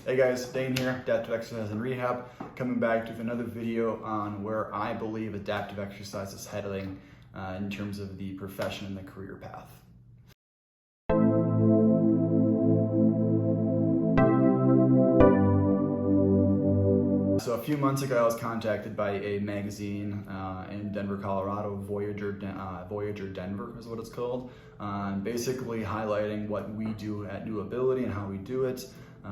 Hey guys, Dane here, Adaptive Exercise and Rehab, coming back with another video on where I believe adaptive exercise is heading in terms of the profession and the career path. So a few months ago, I was contacted by a magazine in Denver, Colorado, Voyager Denver is what it's called, basically highlighting what we do at New Ability and how we do it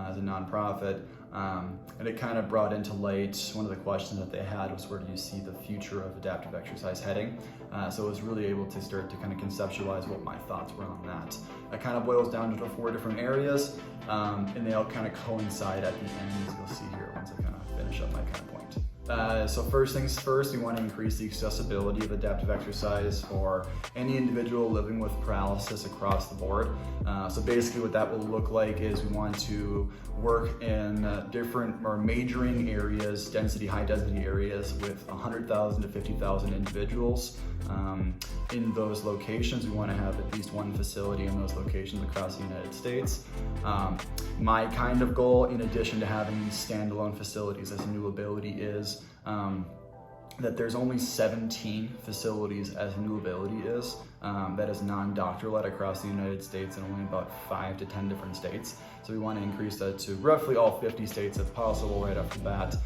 as a nonprofit. And it kind of brought into light one of the questions that they had was, where do you see the future of adaptive exercise heading? So I was really able to start to kind of conceptualize what my thoughts were on that. It kind of boils down to 4 different areas, and they all kind of coincide at the end, as you'll see here once I kind of finish up my kind of point. So first things first, we want to increase the accessibility of adaptive exercise for any individual living with paralysis across the board. So basically what that will look like is we want to work in different or majoring areas, high density areas with 100,000 to 50,000 individuals. In those locations, we want to have at least one facility in those locations across the United States. My kind of goal, in addition to having these standalone facilities as a New Ability, is that there's only 17 facilities as New Ability is, that is non-doctor led across the United States, and only about 5 to 10 different states. So we want to increase that to roughly all 50 states if possible right off the bat.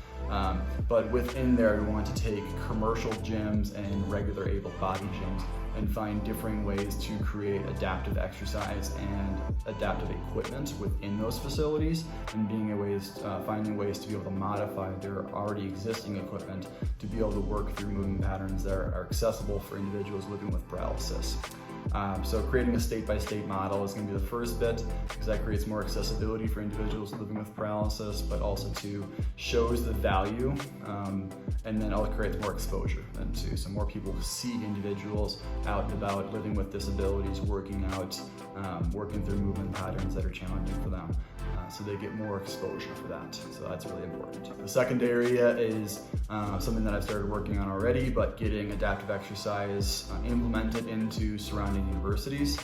But within there, we want to take commercial gyms and regular able-bodied gyms and find differing ways to create adaptive exercise and adaptive equipment within those facilities, and finding ways to be able to modify their already existing equipment to be able to work through movement patterns that are accessible for individuals living with paralysis. So creating a state-by-state model is going to be the first bit, because that creates more accessibility for individuals living with paralysis, but also shows the value, and then it creates more exposure then too. So more people see individuals out and about living with disabilities, working through movement patterns that are challenging for them. So they get more exposure for that. So that's really important. The second area is something that I've started working on already, but getting adaptive exercise implemented into surrounding universities,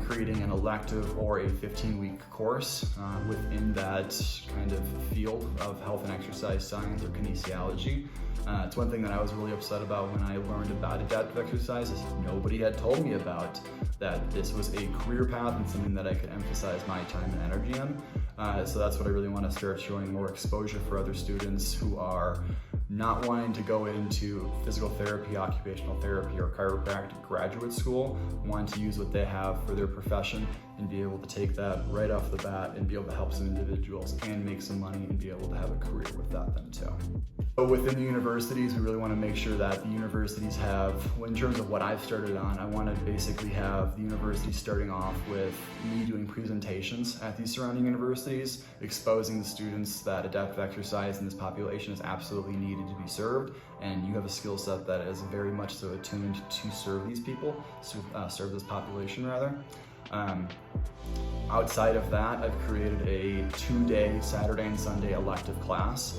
creating an elective or a 15-week course within that kind of field of health and exercise science or kinesiology. It's one thing that I was really upset about when I learned about adaptive exercise, is nobody had told me about that this was a career path and something that I could emphasize my time and energy on. So that's what I really want to start showing more exposure for other students who are not wanting to go into physical therapy, occupational therapy, or chiropractic graduate school, want to use what they have for their profession and be able to take that right off the bat and be able to help some individuals and make some money and be able to have a career with that then too. So within the universities, we really want to make sure that the universities have, in terms of what I've started on, I want to basically have the universities starting off with me doing presentations at these surrounding universities, exposing the students that adaptive exercise in this population is absolutely needed to be served, and you have a skill set that is very much so attuned to serve these people, serve this population rather. Outside of that, I've created a 2-day Saturday and Sunday elective class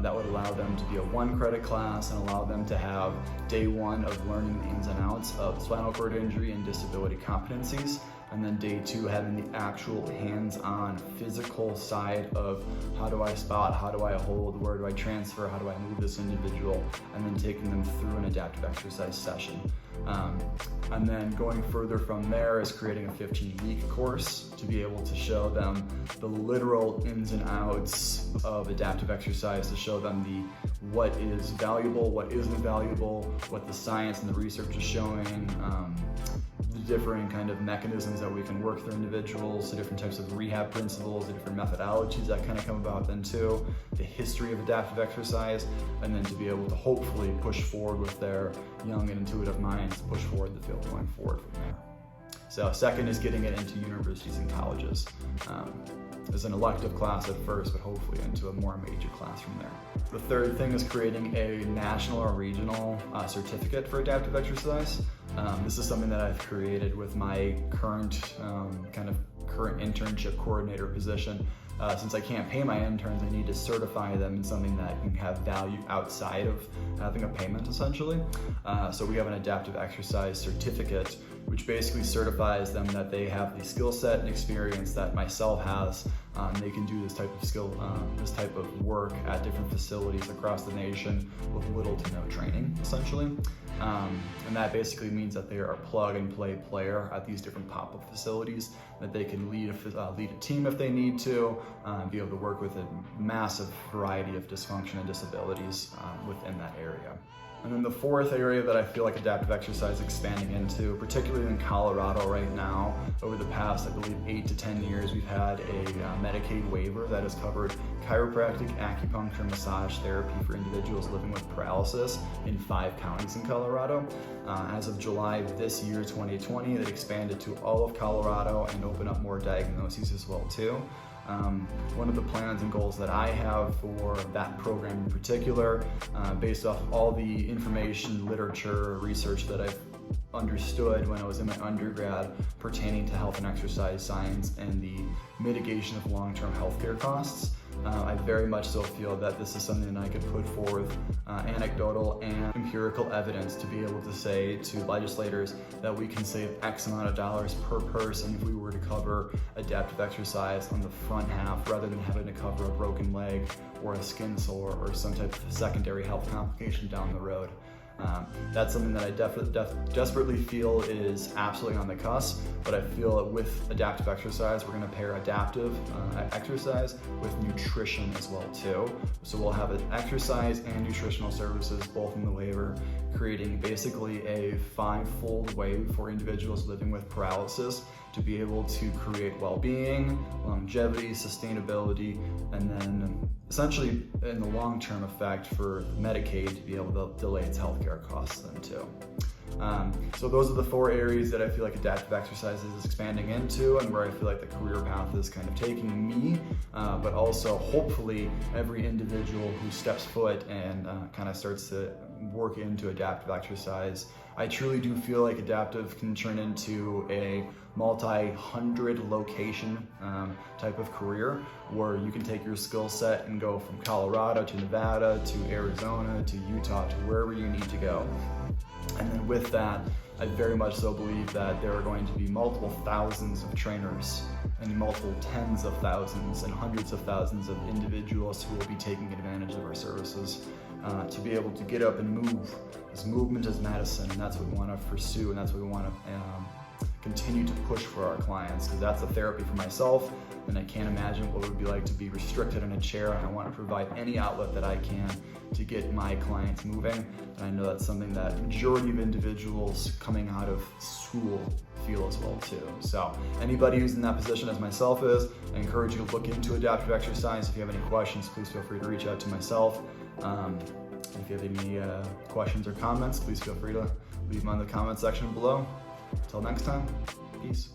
that would allow them to be a 1-credit class and allow them to have day 1 of learning the ins and outs of spinal cord injury and disability competencies, and then day 2 having the actual hands-on physical side of how do I spot, how do I hold, where do I transfer, how do I move this individual, and then taking them through an adaptive exercise session. And then going further from there is creating a 15-week course to be able to show them the literal ins and outs of adaptive exercise, to show them what is valuable, what isn't valuable, what the science and the research is showing, the different kind of mechanisms that we can work through individuals, the different types of rehab principles, the different methodologies that kind of come about then too, the history of adaptive exercise, and then to be able to hopefully push forward with their young and intuitive minds, push forward the field going forward from there. So second is getting it into universities and colleges. As an elective class at first, but hopefully into a more major class from there. The third thing is creating a national or regional certificate for adaptive exercise. This is something that I've created with my current internship coordinator position. Since I can't pay my interns, I need to certify them in something that can have value outside of having a payment, essentially. So we have an adaptive exercise certificate, which basically certifies them that they have the skill set and experience that myself has They can do this type of work at different facilities across the nation with little to no training, essentially. And that basically means that they are a plug-and-play player at these different pop-up facilities, that they can lead a team if they need to, be able to work with a massive variety of dysfunction and disabilities within that area. And then the fourth area that I feel like adaptive exercise is expanding into, particularly in Colorado right now, over the past, I believe, 8 to 10 years, we've had a Medicaid waiver that has covered chiropractic, acupuncture, and massage therapy for individuals living with paralysis in 5 counties in Colorado. As of July of this year, 2020, it expanded to all of Colorado and opened up more diagnoses as well too. One of the plans and goals that I have for that program in particular, based off all the information, literature, research that I've understood when I was in my undergrad pertaining to health and exercise science and the mitigation of long-term healthcare costs, I very much so feel that this is something that I could put forth anecdotal and empirical evidence to be able to say to legislators that we can save X amount of dollars per person if we were to cover adaptive exercise on the front half rather than having to cover a broken leg or a skin sore or some type of secondary health complication down the road. That's something that I desperately feel is absolutely on the cusp, but I feel that with adaptive exercise, we're going to pair adaptive exercise with nutrition as well too. So we'll have exercise and nutritional services both in the waiver, creating basically a 5-fold way for individuals living with paralysis to be able to create well-being, longevity, sustainability, and then essentially in the long-term effect for Medicaid to be able to delay its healthcare costs then too. So those are the 4 areas that I feel like adaptive exercise is expanding into and where I feel like the career path is kind of taking me, but also hopefully every individual who steps foot and kind of starts to work into adaptive exercise. I truly do feel like adaptive can turn into a multi-hundred location type of career where you can take your skill set and go from Colorado to Nevada to Arizona to Utah to wherever you need to go. And then with that, I very much so believe that there are going to be multiple thousands of trainers and multiple tens of thousands and hundreds of thousands of individuals who will be taking advantage of our services to be able to get up and move. Because movement is medicine, and that's what we want to pursue, and that's what we want to continue to push for our clients, because that's a therapy for myself, and I can't imagine what it would be like to be restricted in a chair, and I want to provide any outlet that I can to get my clients moving. And I know that's something that majority of individuals coming out of school feel as well too. So anybody who's in that position as myself is, I encourage you to look into adaptive exercise. If you have any questions, please feel free to reach out to myself. If you have any questions or comments, please feel free to leave them in the comment section below. Until next time, peace.